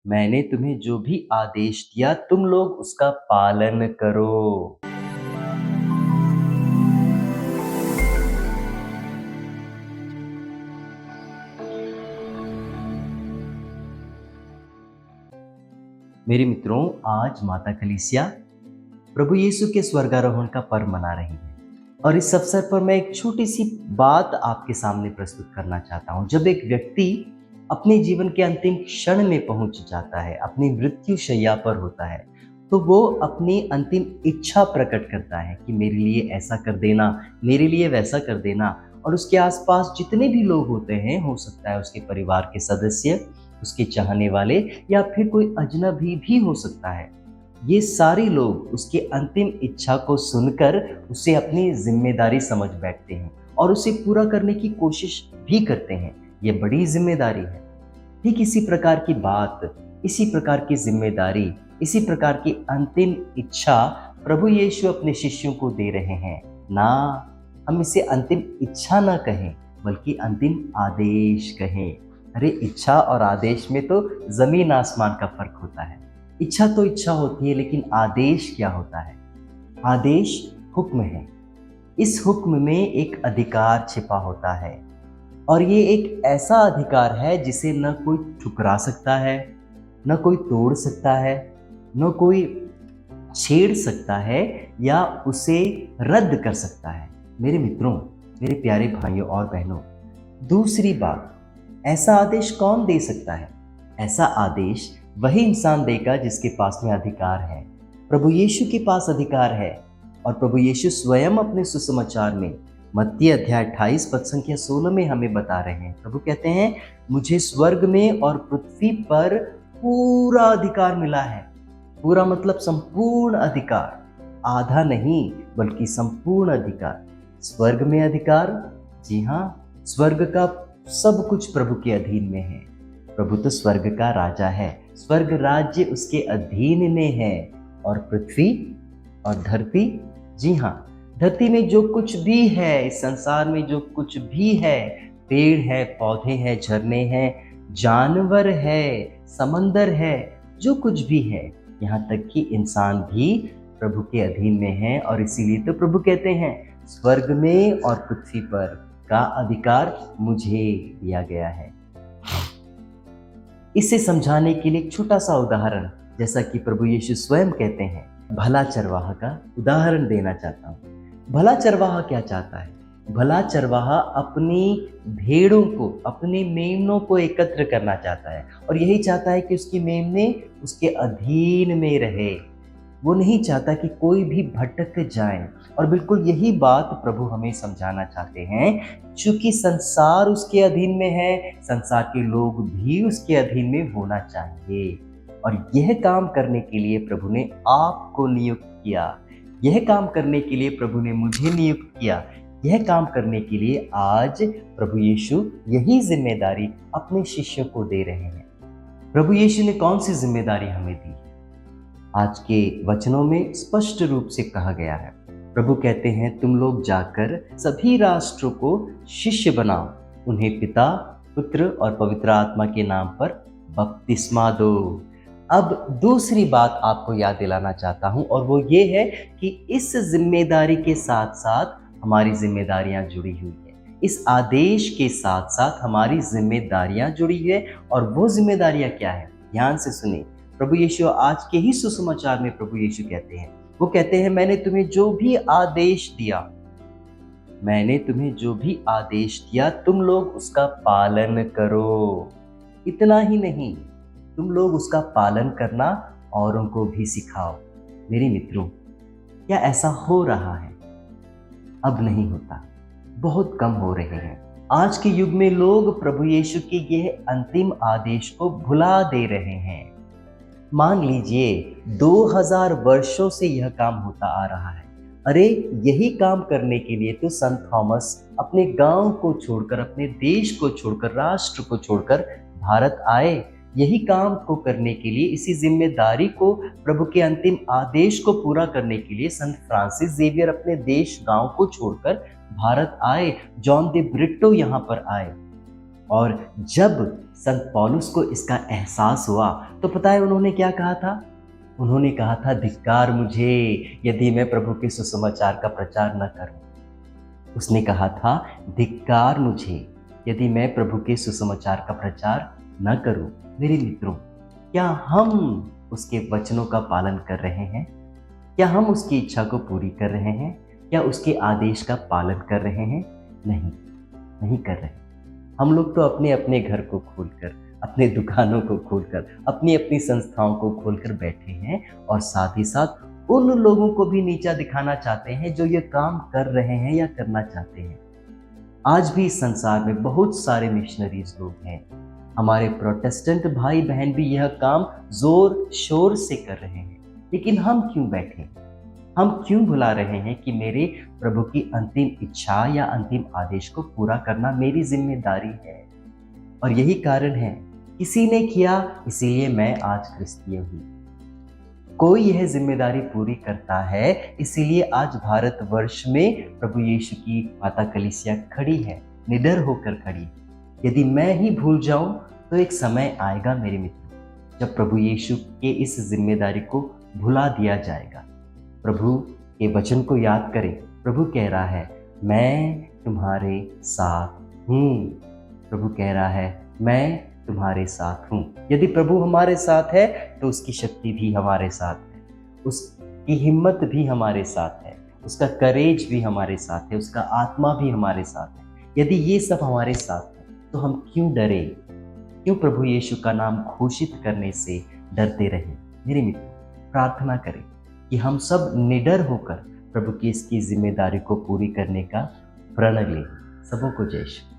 मैंने तुम्हें जो भी आदेश दिया तुम लोग उसका पालन करो। मेरे मित्रों, आज माता कलीसिया प्रभु यीशु के स्वर्गारोहण का पर्व मना रही है और इस अवसर पर मैं एक छोटी सी बात आपके सामने प्रस्तुत करना चाहता हूँ। जब एक व्यक्ति अपने जीवन के अंतिम क्षण में पहुंच जाता है, अपनी मृत्यु शैया पर होता है, तो वो अपनी अंतिम इच्छा प्रकट करता है कि मेरे लिए ऐसा कर देना, मेरे लिए वैसा कर देना। और उसके आसपास जितने भी लोग होते हैं, हो सकता है उसके परिवार के सदस्य, उसके चाहने वाले या फिर कोई अजनबी भी हो सकता है, ये सारे लोग उसके अंतिम इच्छा को सुनकर उसे अपनी जिम्मेदारी समझ बैठते हैं और उसे पूरा करने की कोशिश भी करते हैं। ये बड़ी जिम्मेदारी है। ठीक इसी प्रकार की बात, इसी प्रकार की जिम्मेदारी, इसी प्रकार की अंतिम इच्छा प्रभु यीशु अपने शिष्यों को दे रहे हैं। ना, हम इसे अंतिम इच्छा ना कहें बल्कि अंतिम आदेश कहें। अरे, इच्छा और आदेश में तो जमीन आसमान का फर्क होता है। इच्छा तो इच्छा होती है, लेकिन आदेश क्या होता है? आदेश हुक्म है। इस हुक्म में एक अधिकार छिपा होता है और ये एक ऐसा अधिकार है जिसे न कोई ठुकरा सकता है, न कोई तोड़ सकता है, न कोई छेड़ सकता है या उसे रद्द कर सकता है। मेरे मित्रों, मेरे प्यारे भाइयों और बहनों, दूसरी बात, ऐसा आदेश कौन दे सकता है? ऐसा आदेश वही इंसान देगा जिसके पास में अधिकार है। प्रभु यीशु के पास अधिकार है और प्रभु यीशु स्वयं अपने सुसमाचार में मत्ती अध्याय 28 पद संख्या 16 में हमें बता रहे हैं। प्रभु कहते हैं, मुझे स्वर्ग में और पृथ्वी पर पूरा अधिकार मिला है। पूरा मतलब संपूर्ण अधिकार, आधा नहीं बल्कि संपूर्ण अधिकार। स्वर्ग में अधिकार, जी हाँ, स्वर्ग का सब कुछ प्रभु के अधीन में है। प्रभु तो स्वर्ग का राजा है, स्वर्ग राज्य उसके अधीन में है। और पृथ्वी और धरती, जी हाँ, धरती में जो कुछ भी है, इस संसार में जो कुछ भी है, पेड़ है, पौधे हैं, झरने हैं, जानवर है, समंदर है, जो कुछ भी है, यहाँ तक कि इंसान भी प्रभु के अधीन में है। और इसीलिए तो प्रभु कहते हैं, स्वर्ग में और पृथ्वी पर का अधिकार मुझे दिया गया है। इसे समझाने के लिए एक छोटा सा उदाहरण, जैसा कि प्रभु यीशु स्वयं कहते हैं, भला चरवाहा का उदाहरण देना चाहता हूँ। भला चरवाहा क्या चाहता है? भला चरवाहा अपनी भेड़ों को, अपने मेमनों को एकत्र करना चाहता है और यही चाहता है कि उसकी मेमने उसके अधीन में रहे। वो नहीं चाहता कि कोई भी भटक जाए। और बिल्कुल यही बात प्रभु हमें समझाना चाहते हैं। चूंकि संसार उसके अधीन में है, संसार के लोग भी उसके अधीन में होना चाहिए। और यह काम करने के लिए प्रभु ने आपको नियुक्त किया, यह काम करने के लिए प्रभु ने मुझे नियुक्त किया, यह काम करने के लिए आज प्रभु यीशु यही जिम्मेदारी अपने शिष्यों को दे रहे हैं। प्रभु यीशु ने कौन सी जिम्मेदारी हमें दी? आज के वचनों में स्पष्ट रूप से कहा गया है। प्रभु कहते हैं, तुम लोग जाकर सभी राष्ट्रों को शिष्य बनाओ, उन्हें पिता, पुत्र और पवित्र आत्मा के नाम पर बपतिस्मा दो। अब दूसरी बात आपको याद दिलाना चाहता हूं और वो ये है कि इस जिम्मेदारी के साथ साथ हमारी जिम्मेदारियां जुड़ी हुई है। इस आदेश के साथ साथ हमारी जिम्मेदारियां जुड़ी है। और वो जिम्मेदारियां क्या है? ध्यान से सुनिए। प्रभु यीशु आज के ही सुसमाचार में प्रभु यीशु कहते हैं, वो कहते हैं, मैंने तुम्हें जो भी आदेश दिया, मैंने तुम्हें जो भी आदेश दिया तुम लोग उसका पालन करो। इतना ही नहीं, तुम लोग उसका पालन करना औरों को भी सिखाओ। मेरे मित्रों, क्या ऐसा हो रहा है? अब नहीं होता, बहुत कम हो रहे हैं। आज के युग में लोग प्रभु यीशु के यह अंतिम आदेश को भुला दे रहे हैं। मान लीजिए 2000 वर्षों से यह काम होता आ रहा है। अरे, यही काम करने के लिए तो संत थॉमस अपने गांव को छोड़कर, अपने देश को छोड़कर, राष्ट्र को छोड़कर भारत आए। यही काम को करने के लिए, इसी जिम्मेदारी को, प्रभु के अंतिम आदेश को पूरा करने के लिए संत फ्रांसिस जेवियर अपने देश गांव को छोड़कर भारत आए। जॉन द ब्रिटो यहाँ पर आए। और जब संत पौलुस को इसका एहसास हुआ तो पता है उन्होंने क्या कहा था? उन्होंने कहा था, धिक्कार मुझे यदि मैं प्रभु के सुसमाचार का प्रचार न करूं। उसने कहा था, धिक्कार मुझे यदि मैं प्रभु के सुसमाचार का प्रचार न करूं। मेरे मित्रों, क्या हम उसके वचनों का पालन कर रहे हैं? क्या हम उसकी इच्छा को पूरी कर रहे हैं? क्या उसके आदेश का पालन कर रहे हैं? नहीं, नहीं कर रहे। हम लोग तो अपने अपने घर को खोलकर, अपने दुकानों को खोलकर, अपनी अपनी संस्थाओं को खोलकर बैठे हैं और साथ ही साथ उन लोगों को भी नीचा दिखाना चाहते हैं जो ये काम कर रहे हैं या करना चाहते हैं। आज भी इस संसार में बहुत सारे मिशनरीज लोग हैं। हमारे प्रोटेस्टेंट भाई बहन भी यह काम जोर शोर से कर रहे हैं, लेकिन हम क्यों बैठे? हम क्यों भुला रहे हैं कि मेरे प्रभु की अंतिम इच्छा या अंतिम आदेश को पूरा करना मेरी जिम्मेदारी है? और यही कारण है, किसी ने किया इसीलिए मैं आज क्रिस्तीय हूँ। कोई यह जिम्मेदारी पूरी करता है, इसीलिए आज भारतवर्ष में प्रभु यीशु की माता कलीसिया खड़ी है, निडर होकर खड़ी। यदि मैं ही भूल जाऊं तो एक समय आएगा मेरे मित्रों, जब प्रभु यीशु के इस जिम्मेदारी को भुला दिया जाएगा। प्रभु के वचन को याद करें। प्रभु कह रहा है, मैं तुम्हारे साथ हूँ। प्रभु कह रहा है, मैं तुम्हारे साथ हूँ। यदि प्रभु हमारे साथ है तो उसकी शक्ति भी हमारे साथ है, उसकी हिम्मत भी हमारे साथ है, उसका करेज भी हमारे साथ है, उसका आत्मा भी हमारे साथ है। यदि ये सब हमारे साथ है तो हम क्यों डरे? क्यों प्रभु यीशु का नाम घोषित करने से डरते रहें? मेरे मित्र, प्रार्थना करें कि हम सब निडर होकर प्रभु की इसकी जिम्मेदारी को पूरी करने का प्रण लें। सबों को जय श्री।